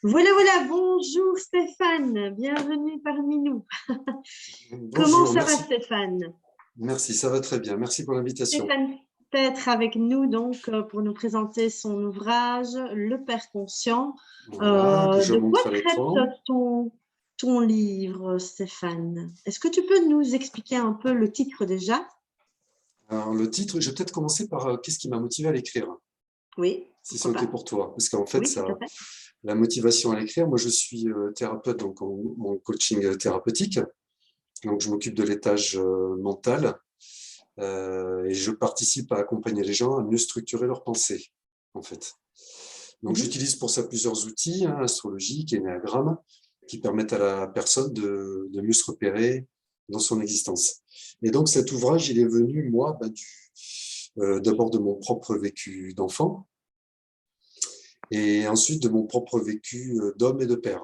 Voilà, voilà, bonjour Stéphane, bienvenue parmi nous. Comment Bonjour, ça va merci. Stéphane? Merci, ça va très bien. Merci pour l'invitation. Stéphane peut être avec nous donc pour nous présenter son ouvrage Le Père conscient. Voilà, que je De quoi montre à traite l'écran. ton livre Stéphane? Est-ce que tu peux nous expliquer un peu le titre déjà? Alors, le titre, je vais peut-être commencer par qu'est-ce qui m'a motivé à l'écrire, Oui, si c'est pourquoi OK pas? pour toi. Parce qu'en fait, Oui, tout à ça, fait. la motivation à l'écrire, moi je suis thérapeute donc en coaching thérapeutique. Donc je m'occupe de l'étage mental et je participe à accompagner les gens à mieux structurer leurs pensées, en fait. Donc Mhm. j'utilise pour ça plusieurs outils, hein, astrologique, énéagramme, qui permettent à la personne de mieux se repérer dans son existence. Et donc cet ouvrage, il est venu, moi, d'abord de mon propre vécu d'enfant, et ensuite de mon propre vécu d'homme et de père.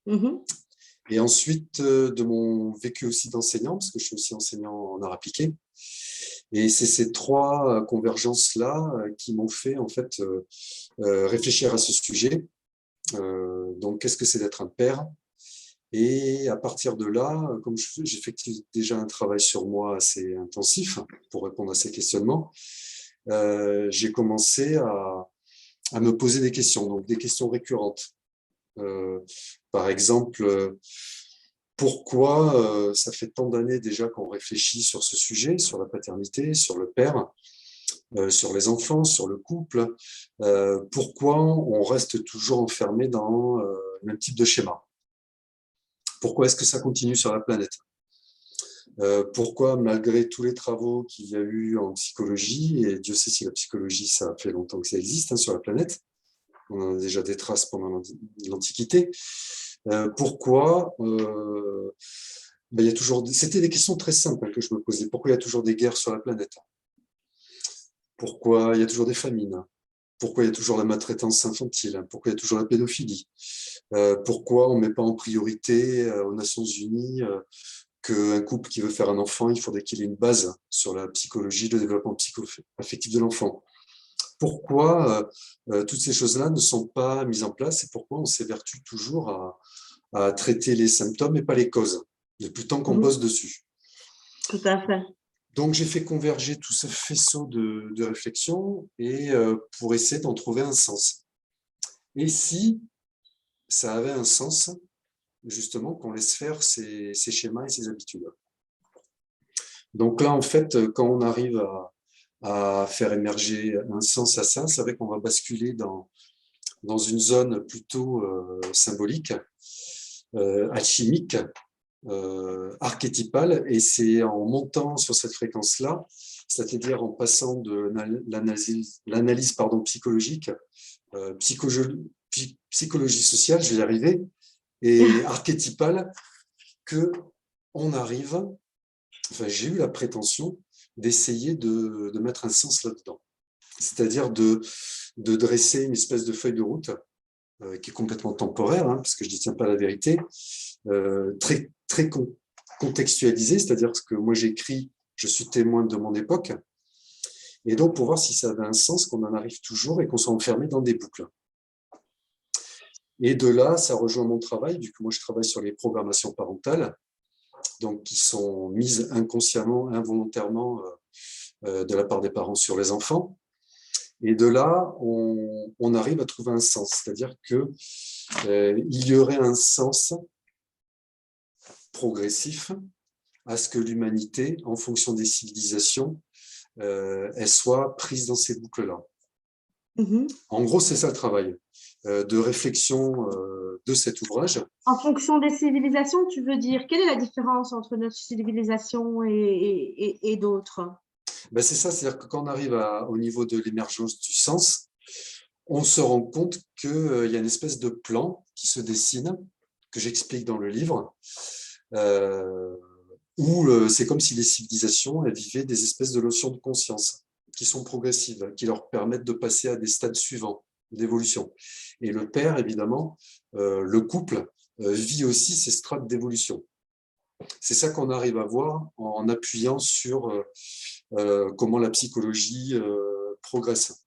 Mhm. Et ensuite de mon vécu aussi d'enseignant, parce que je suis aussi enseignant en art appliqué. Et c'est ces trois convergences-là qui m'ont fait en fait réfléchir à ce sujet. Donc, qu'est-ce que c'est d'être un père? Et à partir de là, comme j'effectue déjà un travail sur moi assez intensif pour répondre à ces questionnements, j'ai commencé à me poser des questions, donc des questions récurrentes. Euh, Par exemple, pourquoi ça fait tant d'années déjà qu'on réfléchit sur ce sujet, sur la paternité, sur le père, sur les enfants, sur le couple, pourquoi on reste toujours enfermé dans le même type de schéma? Pourquoi est-ce que ça continue sur la planète? Pourquoi, malgré tous les travaux qu'il y a eu en psychologie, et Dieu sait si la psychologie, ça fait longtemps que ça existe hein, sur la planète, on en a déjà des traces pendant l'Antiquité, pourquoi ben, il y a toujours... C'était des questions très simples hein, que je me posais. Pourquoi il y a toujours des guerres sur la planète? Pourquoi il y a toujours des famines? Pourquoi il y a toujours la maltraitance infantile? Pourquoi il y a toujours la pédophilie? Pourquoi on ne met pas en priorité aux Nations Unies qu'un couple qui veut faire un enfant, il faudrait qu'il ait une base sur la psychologie, le développement psycho-affectif de l'enfant? Pourquoi toutes ces choses-là ne sont pas mises en place et pourquoi on s'évertue toujours à traiter les symptômes et pas les causes, depuis le temps qu'on bosse Mhm. dessus? Tout à fait. Donc j'ai fait converger tout ce faisceau de réflexion et pour essayer d'en trouver un sens. Et si ça avait un sens, justement, qu'on laisse faire ces schémas et ces habitudes. Donc là, en fait, quand on arrive à faire émerger un sens à ça, c'est vrai qu'on va basculer dans une zone plutôt symbolique, alchimique, archétypale, et c'est en montant sur cette fréquence-là, c'est-à-dire en passant de l'analyse psychologique, psychologie sociale, je vais y arriver, et archétypale, que on arrive, enfin j'ai eu la prétention d'essayer de mettre un sens là-dedans. C'est-à-dire de dresser une espèce de feuille de route qui est complètement temporaire, hein, parce que je ne détiens pas la vérité, très, très contextualisée, c'est-à-dire que moi j'écris, je suis témoin de mon époque, et donc pour voir si ça avait un sens, qu'on en arrive toujours et qu'on soit enfermé dans des boucles. Et de là, ça rejoint mon travail, vu que moi je travaille sur les programmations parentales, donc qui sont mises inconsciemment, involontairement de la part des parents sur les enfants. Et de là, on arrive à trouver un sens, c'est-à-dire que il y aurait un sens progressif à ce que l'humanité, en fonction des civilisations, elle soit prise dans ces boucles-là. Mhm. En gros, c'est ça le travail de réflexion de cet ouvrage. En fonction des civilisations, tu veux dire, quelle est la différence entre notre civilisation et d'autres? Ben, c'est ça, c'est-à-dire que quand on arrive au niveau de l'émergence du sens, on se rend compte qu'il y a une espèce de plan qui se dessine, que j'explique dans le livre, euh, où c'est comme si les civilisations elles vivaient des espèces de notions de conscience qui sont progressives, qui leur permettent de passer à des stades suivants d'évolution. Et le père, évidemment, le couple, vit aussi ces strates d'évolution. C'est ça qu'on arrive à voir en appuyant sur comment la psychologie progresse.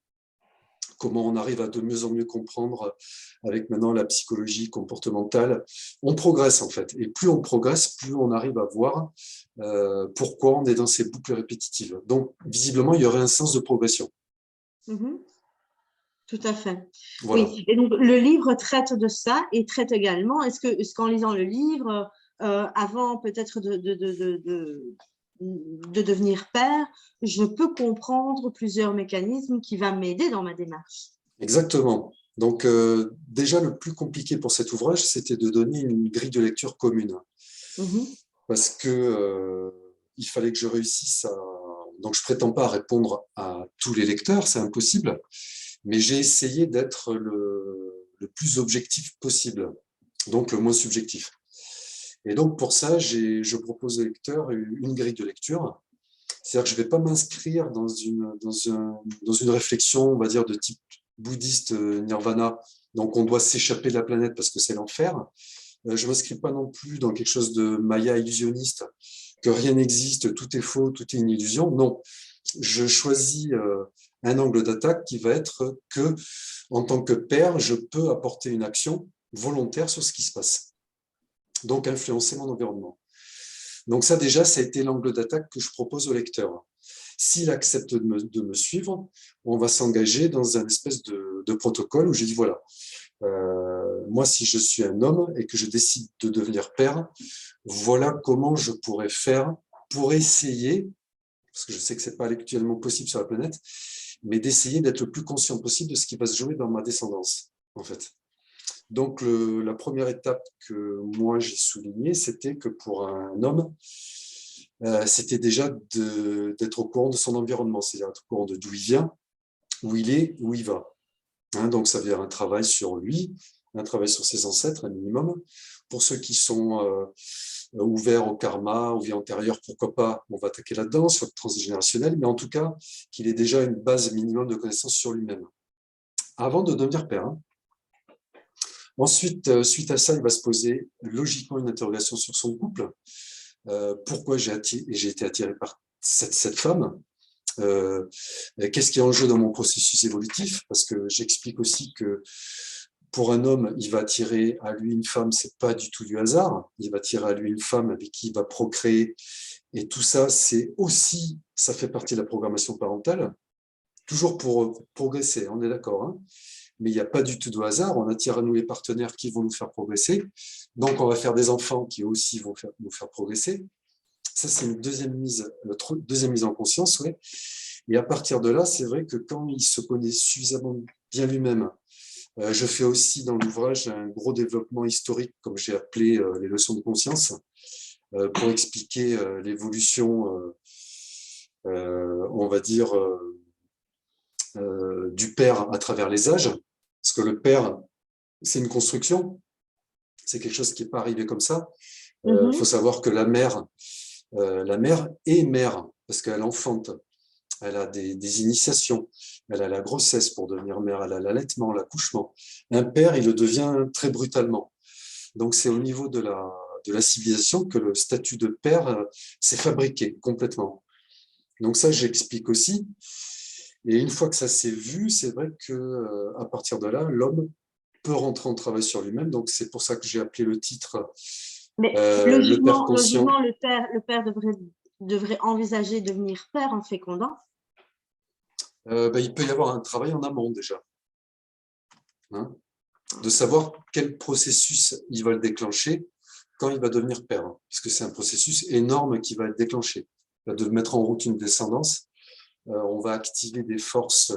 comment on arrive à de mieux en mieux comprendre avec maintenant la psychologie comportementale. On progresse en fait, et plus on progresse, plus on arrive à voir pourquoi on est dans ces boucles répétitives. Donc, visiblement, il y aurait un sens de progression. Mhm. Tout à fait. Voilà. Oui. Et donc, le livre traite de ça et traite également, est-ce qu'en lisant le livre, avant peut-être de devenir père, je peux comprendre plusieurs mécanismes qui vont m'aider dans ma démarche. Exactement. Donc, déjà, le plus compliqué pour cet ouvrage, c'était de donner une grille de lecture commune. Mhm. Parce que il fallait que je réussisse à... Donc, je prétends pas répondre à tous les lecteurs, c'est impossible, mais j'ai essayé d'être le plus objectif possible, donc le moins subjectif. Et donc, pour ça, je propose aux lecteurs une grille de lecture. C'est-à-dire que je ne vais pas m'inscrire dans une réflexion, on va dire, de type bouddhiste nirvana, donc on doit s'échapper de la planète parce que c'est l'enfer. Je ne m'inscris pas non plus dans quelque chose de maya illusionniste, que rien n'existe, tout est faux, tout est une illusion. Non, je choisis un angle d'attaque qui va être que, en tant que père, je peux apporter une action volontaire sur ce qui se passe. Donc, influencer mon environnement. Donc ça, déjà, ça a été l'angle d'attaque que je propose au lecteur. S'il accepte de me suivre, on va s'engager dans un espèce de protocole où je dis, voilà, moi, si je suis un homme et que je décide de devenir père, voilà comment je pourrais faire pour essayer, parce que je sais que ce n'est pas actuellement possible sur la planète, mais d'essayer d'être le plus conscient possible de ce qui va se jouer dans ma descendance, en fait. Donc, la première étape que moi j'ai soulignée, c'était que pour un homme, c'était déjà d'être au courant de son environnement, c'est-à-dire être au courant de d'où il vient, où il est, où il va. Hein, donc, ça veut dire un travail sur lui, un travail sur ses ancêtres, un minimum. Pour ceux qui sont ouverts au karma, aux vies antérieures, pourquoi pas, on va attaquer là-dedans, sur le transgénérationnel, mais en tout cas, qu'il ait déjà une base minimum de connaissances sur lui-même, avant de devenir père. Hein. Ensuite, suite à ça, il va se poser logiquement une interrogation sur son couple. Pourquoi j'ai été attiré par cette femme? Qu'est-ce qui est en jeu dans mon processus évolutif? Parce que j'explique aussi que pour un homme, il va attirer à lui une femme, c'est pas du tout du hasard. Il va attirer à lui une femme avec qui il va procréer. Et tout ça, c'est aussi, ça fait partie de la programmation parentale. Toujours pour progresser, on est d'accord. Hein, mais il n'y a pas du tout de hasard. On attire à nous les partenaires qui vont nous faire progresser. Donc, on va faire des enfants qui aussi vont nous faire progresser. Ça, c'est une deuxième mise en conscience. Ouais. Et à partir de là, c'est vrai que quand il se connaît suffisamment bien lui-même, je fais aussi dans l'ouvrage un gros développement historique, comme j'ai appelé les leçons de conscience, pour expliquer l'évolution, on va dire, du père à travers les âges. Parce que le père, c'est une construction, c'est quelque chose qui n'est pas arrivé comme ça. Il faut savoir que la mère est mère, parce qu'elle enfante. Elle a des initiations, elle a la grossesse pour devenir mère, elle a l'allaitement, l'accouchement. Un père, il le devient très brutalement. Donc c'est au niveau de la civilisation que le statut de père s'est fabriqué complètement. Donc ça, j'explique aussi. Et une fois que ça s'est vu, c'est vrai que à partir de là, l'homme peut rentrer en travail sur lui-même. Donc c'est pour ça que j'ai appelé le titre Mais Le père conscient. logiquement, le père devrait envisager devenir père en fécondant. Il peut y avoir un travail en amont déjà. Hein, de savoir quel processus il va le déclencher quand il va devenir père, puisque c'est un processus énorme qui va être déclenché. De mettre en route une descendance, on va activer des forces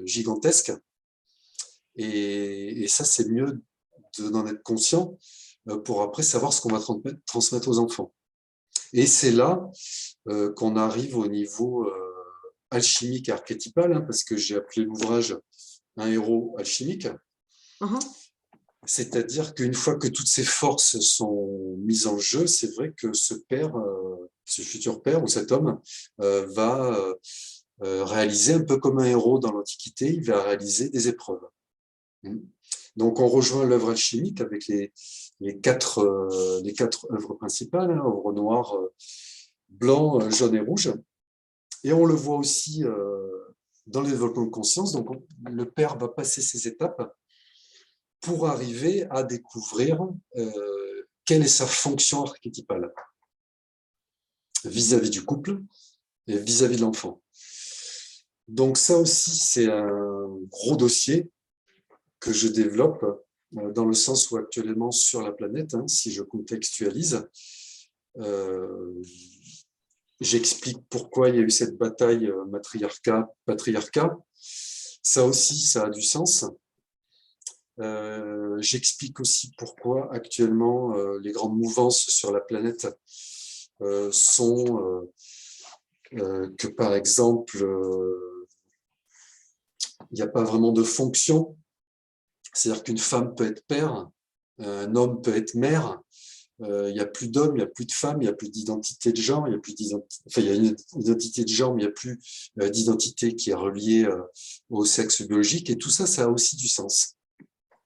gigantesques, et ça, c'est mieux d'en être conscient pour après savoir ce qu'on va transmettre aux enfants. Et c'est là qu'on arrive au niveau alchimique et archétypal, hein, parce que j'ai appelé l'ouvrage un héros alchimique. C'est-à-dire qu'une fois que toutes ces forces sont mises en jeu, c'est vrai que ce père, ce futur père ou cet homme va réaliser un peu comme un héros dans l'Antiquité, il va réaliser des épreuves. Donc on rejoint l'œuvre alchimique avec les quatre œuvres principales, hein, œuvre noire, blanc, jaune et rouge. Et on le voit aussi dans le développement de conscience, donc le père va passer ces étapes pour arriver à découvrir quelle est sa fonction archétypale vis-à-vis du couple et vis-à-vis de l'enfant. Donc ça aussi, c'est un gros dossier que je développe dans le sens où actuellement sur la planète, si je contextualise, j'explique pourquoi il y a eu cette bataille matriarcat-patriarcat. Ça aussi, ça a du sens. J'explique aussi pourquoi actuellement les grandes mouvances sur la planète sont que par exemple, il n'y a pas vraiment de fonction. C'est-à-dire qu'une femme peut être père, un homme peut être mère. Il n'y a plus d'hommes, il n'y a plus de femmes, il n'y a plus d'identité de genre, il y a plus enfin, il y a une identité de genre, mais il n'y a plus d'identité qui est reliée au sexe biologique. Et tout ça, ça a aussi du sens.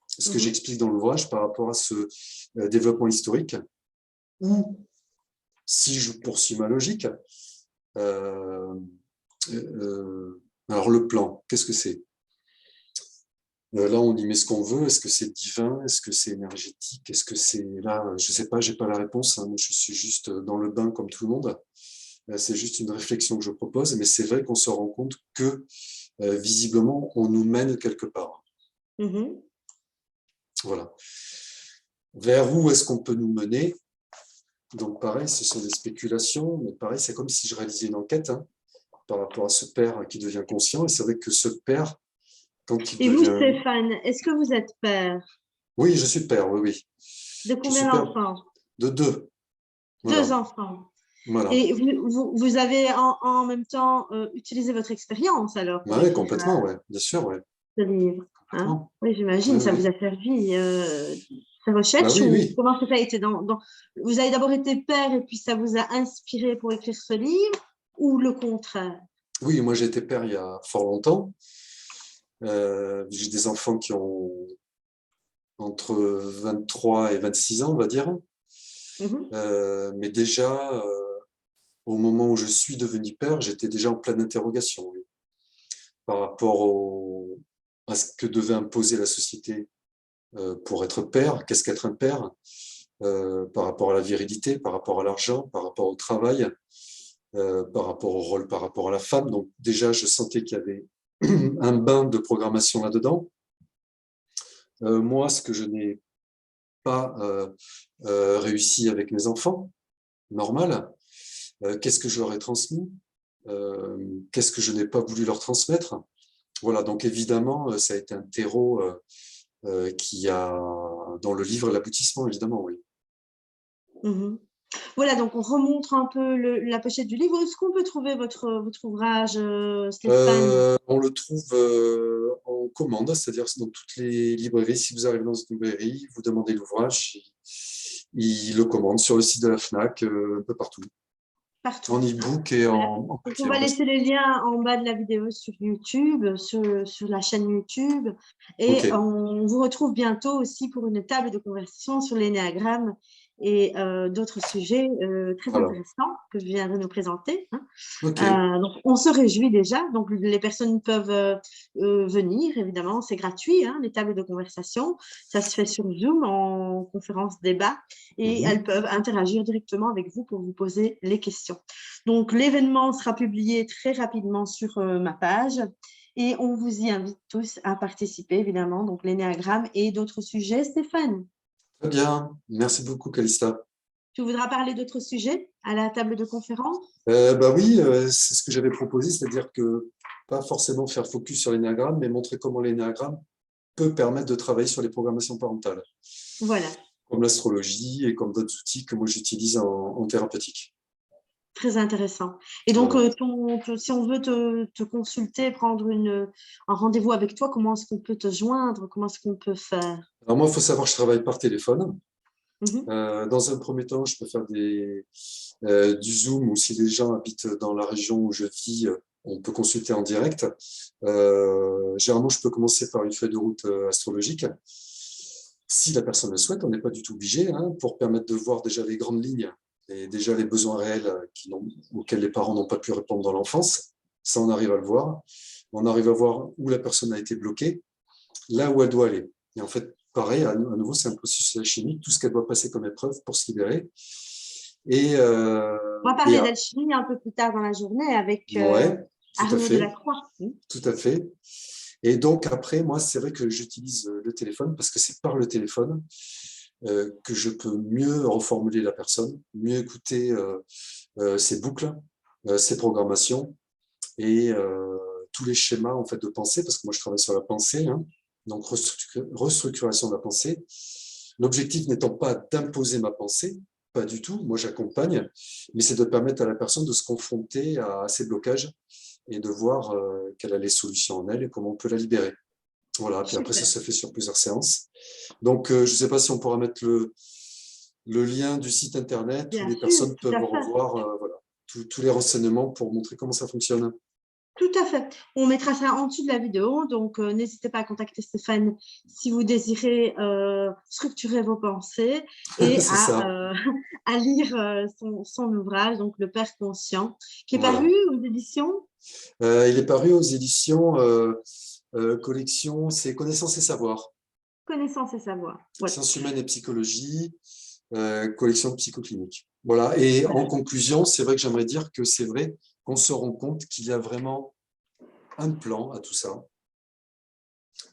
Ce que j'explique dans l'ouvrage par rapport à ce développement historique, où, si je poursuis ma logique, alors le plan, qu'est-ce que c'est? Là, on y met ce qu'on veut. Est-ce que c'est divin? Est-ce que c'est énergétique? Est-ce que c'est là? Je ne sais pas, je n'ai pas la réponse. Moi, je suis juste dans le bain comme tout le monde. C'est juste une réflexion que je propose. Mais c'est vrai qu'on se rend compte que, visiblement, on nous mène quelque part. Voilà. Vers où est-ce qu'on peut nous mener? Donc, pareil, ce sont des spéculations. Mais pareil, c'est comme si je réalisais une enquête par rapport à ce père qui devient conscient. Et c'est vrai que ce père, et vous, Stéphane, est-ce que vous êtes père? Oui, je suis père, oui, oui. De combien d'enfants? De 2. Voilà. 2 enfants. Voilà. Et vous avez en même temps utilisé votre expérience alors pour Oui, complètement, oui, bien sûr, oui. Ce livre. Oui, j'imagine, ça vous a servi. Sa recherche oui, ou oui. comment ça a été Vous avez d'abord été père et puis ça vous a inspiré pour écrire ce livre ou le contraire? Oui, moi j'ai été père il y a fort longtemps. J'ai des enfants qui ont entre 23 et 26 ans, on va dire. Mais déjà, au moment où je suis devenu père, j'étais déjà en pleine interrogation oui, par rapport à ce que devait imposer la société pour être père. Qu'est-ce qu'être un père? Par rapport à la virilité, par rapport à l'argent, par rapport au travail, par rapport au rôle, par rapport à la femme. Donc déjà, je sentais qu'il y avait un bain de programmation là-dedans. Moi, ce que je n'ai pas réussi avec mes enfants, normal. Qu'est-ce que je leur ai transmis? Qu'est-ce que je n'ai pas voulu leur transmettre? Voilà, donc évidemment, ça a été un terreau qui a, dans le livre, l'aboutissement, évidemment, oui. Voilà, donc on remontre un peu la pochette du livre. Est-ce qu'on peut trouver votre ouvrage, Stéphane? On le trouve en commande, c'est-à-dire dans toutes les librairies. Si vous arrivez dans une librairie, vous demandez l'ouvrage, ils le commandent sur le site de la FNAC, un peu partout. Partout. En e-book et en papier. On va laisser les liens en bas de la vidéo sur YouTube, sur la chaîne YouTube. Et on vous retrouve bientôt aussi pour une table de conversation sur l'énéagramme et d'autres sujets très intéressants que je viens de nous présenter. Donc, on se réjouit déjà. Donc, les personnes peuvent venir, évidemment, c'est gratuit, les tables de conversation. Ça se fait sur Zoom en conférence débat et elles peuvent interagir directement avec vous pour vous poser les questions. Donc, l'événement sera publié très rapidement sur ma page et on vous y invite tous à participer, évidemment. Donc, l'énéagramme et d'autres sujets. Stéphane? Très bien. Merci beaucoup, Calista. Tu voudras parler d'autres sujets à la table de conférence? Oui, c'est ce que j'avais proposé, c'est-à-dire que pas forcément faire focus sur l'énéagramme, mais montrer comment l'énéagramme peut permettre de travailler sur les programmations parentales. Voilà. Comme l'astrologie et comme d'autres outils que moi j'utilise en thérapeutique. Très intéressant. Et donc, si on veut te consulter, prendre un rendez-vous avec toi, comment est-ce qu'on peut te joindre? Comment est-ce qu'on peut faire? Alors moi, il faut savoir que je travaille par téléphone. Dans un premier temps, je peux faire du Zoom ou si les gens habitent dans la région où je vis, on peut consulter en direct. Généralement, je peux commencer par une feuille de route astrologique. Si la personne le souhaite, on n'est pas du tout obligé, pour permettre de voir déjà les grandes lignes et déjà les besoins réels auxquels les parents n'ont pas pu répondre dans l'enfance. Ça, on arrive à le voir. on arrive à voir où la personne a été bloquée, là où elle doit aller. Et en fait, pareil, à nouveau, c'est un processus alchimique, tout ce qu'elle doit passer comme épreuve pour se libérer. Et, On va parler d'alchimie un peu plus tard dans la journée avec tout à Arnaud fait, Delacroix. tout à fait. Et donc, après, moi, c'est vrai que j'utilise le téléphone parce que c'est par le téléphone que je peux mieux reformuler la personne, mieux écouter ses boucles, ses programmations et tous les schémas en fait, de pensée, parce que moi, je travaille sur la pensée, hein, donc restructuration de la pensée. L'objectif n'étant pas d'imposer ma pensée, pas du tout, moi j'accompagne, mais c'est de permettre à la personne de se confronter à ses blocages et de voir quelle a les solutions en elle et comment on peut la libérer. Voilà, puis après ça se fait sur plusieurs séances. Donc je ne sais pas si on pourra mettre le lien du site internet où les personnes peuvent revoir voilà, tous les renseignements pour montrer comment ça fonctionne. Tout à fait. On mettra ça en dessous de la vidéo, donc n'hésitez pas à contacter Stéphane si vous désirez structurer vos pensées et à lire son ouvrage, donc Le Père conscient, qui est paru aux éditions. Il est paru aux éditions collection, c'est Connaissance et Savoir. Connaissance et Savoir. Ouais. Sciences humaines et psychologie, collection psychoclinique. Voilà. Et en conclusion, c'est vrai que j'aimerais dire que c'est vrai qu'on se rend compte qu'il y a vraiment un plan à tout ça.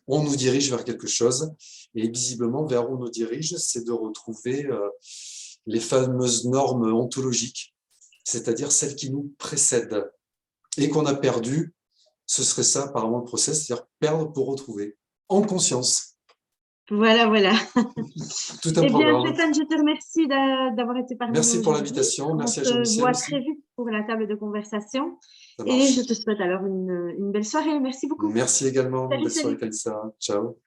On nous dirige vers quelque chose et visiblement vers où on nous dirige, c'est de retrouver les fameuses normes ontologiques, c'est-à-dire celles qui nous précèdent et qu'on a perdu. Ce serait ça apparemment le process, c'est-à-dire perdre pour retrouver en conscience. Voilà. Tout un programme. Stéphane, je te remercie d'avoir été parmi nous. Merci pour l'invitation. Merci à Jean-Michel. On se voit très vite pour la table de conversation. Et je te souhaite alors une belle soirée. Merci beaucoup. Merci également. Belle soirée, Kalissa. Ciao.